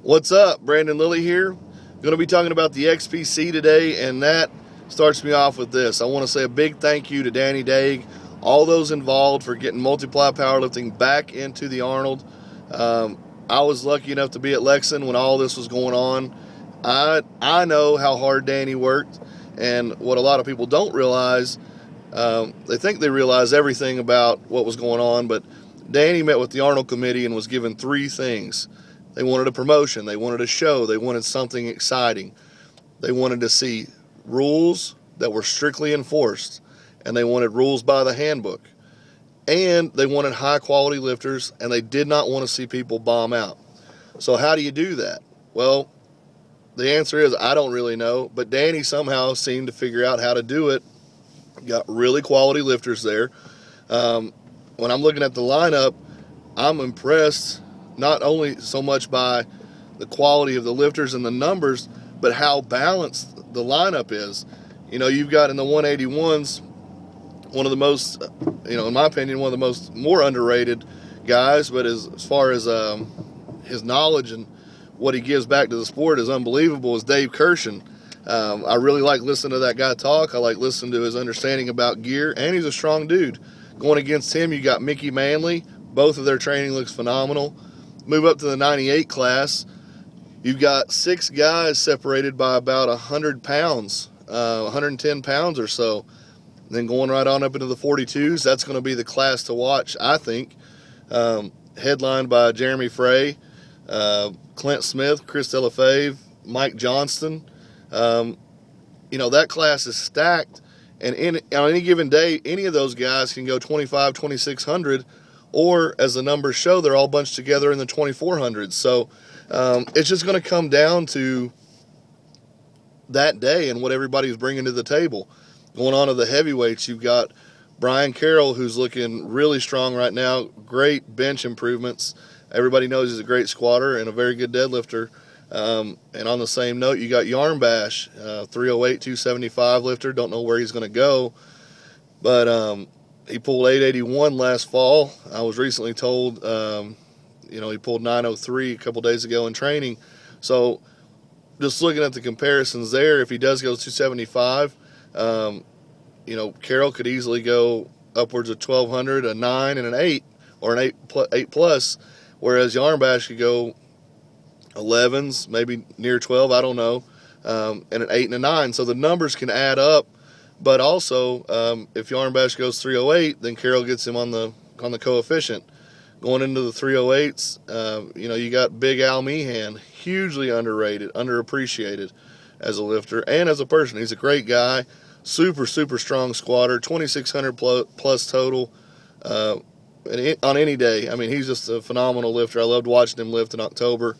What's up? Brandon Lilly here. Going to be talking about the XPC today, and that starts me off with this. I want to say a big thank you to Danny Daig, all those involved for getting multiply powerlifting back into the Arnold. I was lucky enough to be at Lexington when all this was going on. I know how hard Danny worked, and what a lot of people don't realize, they think they realize everything about what was going on, but Danny met with the Arnold committee and was given three things. They wanted a promotion, they wanted a show, they wanted something exciting. They wanted to see rules that were strictly enforced, and they wanted rules by the handbook. And they wanted high quality lifters, and they did not want to see people bomb out. So how do you do that? Well, the answer is I don't really know, but Danny somehow seemed to figure out how to do it. Got really quality lifters there. When I'm looking at the lineup, I'm impressed not only so much by the quality of the lifters and the numbers, but how balanced the lineup is. You know, you've got in the 181s, one of the most, in my opinion, one of the most more underrated guys, but as far as his knowledge and what he gives back to the sport is unbelievable, is Dave Kirshen. I really like listening to that guy talk. I like listening to his understanding about gear, and he's a strong dude. Going against him, you got Mickey Manley. Both of their training looks phenomenal. Move up to the 98 class. You've got 6 guys separated by about 100 pounds, 110 pounds or so. And then going right on up into the 42s, that's going to be the class to watch, I think. Headlined by Jeremy Frey, Clint Smith, Chris Delafave, Mike Johnston. That class is stacked. And on any given day, any of those guys can go 25, 2600, or as the numbers show, they're all bunched together in the 2400s. So it's just going to come down to that day and what everybody's bringing to the table. Going on to the heavyweights, you've got Brian Carroll, who's looking really strong right now. Great bench improvements. Everybody knows he's a great squatter and a very good deadlifter. And on the same note, you got Yarnbash, 308, 275 lifter. Don't know where he's going to go, but he pulled 881 last fall. I was recently told, he pulled 903 a couple days ago in training. So just looking at the comparisons there, if he does go 275, Carroll could easily go upwards of 1200, a 9 and an 8, or an 8 plus, whereas Yarnbash could go 11s, maybe near 12, I don't know, and an 8 and a 9. So the numbers can add up, but also if Yarnbash goes 308, then Carroll gets him on the coefficient. Going into the 308s, you got Big Al Meehan, hugely underrated, underappreciated as a lifter and as a person. He's a great guy, super, super strong squatter, 2,600 plus total on any day. I mean, he's just a phenomenal lifter. I loved watching him lift in October.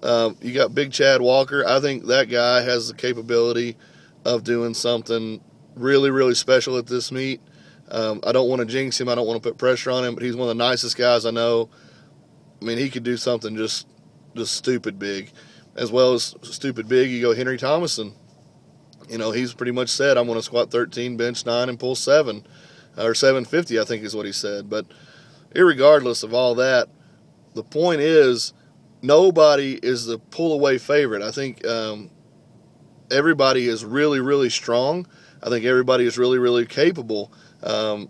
You got Big Chad Walker. I think that guy has the capability of doing something really, really special at this meet. I don't want to jinx him. I don't want to put pressure on him, but he's one of the nicest guys I know. I mean, he could do something just stupid big. As well as stupid big, you go Henry Thomason. He's pretty much said, I'm going to squat 13, bench 9, and pull 7. Or 750, I think is what he said. But irregardless of all that, the point is, nobody is the pull-away favorite. I think everybody is really, really strong. I think everybody is really, really capable. And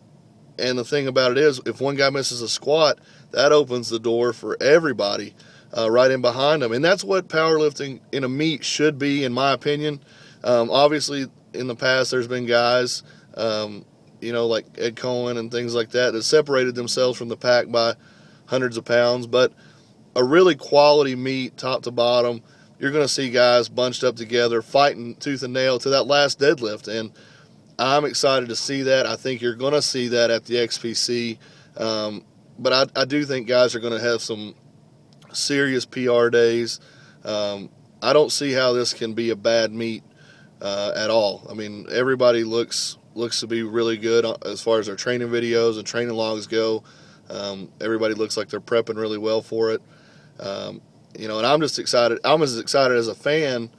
the thing about it is, if one guy misses a squat, that opens the door for everybody right in behind them. And that's what powerlifting in a meet should be, in my opinion. Obviously, in the past, there's been guys, like Ed Cohen and things like that separated themselves from the pack by hundreds of pounds. But a really quality meet, top to bottom, you're going to see guys bunched up together, fighting tooth and nail to that last deadlift. And I'm excited to see that. I think you're going to see that at the XPC. But I do think guys are going to have some serious PR days. I don't see how this can be a bad meet at all. I mean, everybody looks to be really good as far as their training videos and training logs go. Everybody looks like they're prepping really well for it. And I'm just excited. I'm as excited as a fan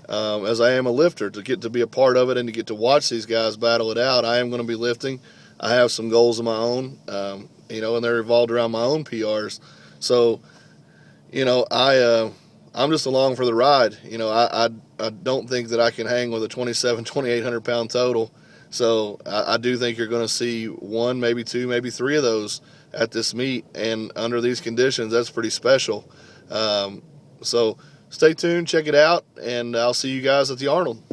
as I am a lifter to get to be a part of it and to get to watch these guys battle it out. I am going to be lifting. I have some goals of my own, and they're revolved around my own PRs. So, I'm just along for the ride. You know, I don't think that I can hang with a 2,800 pound total. So I do think you're going to see one, maybe two, maybe three of those at this meet. And under these conditions, that's pretty special. So stay tuned, check it out, and I'll see you guys at the Arnold.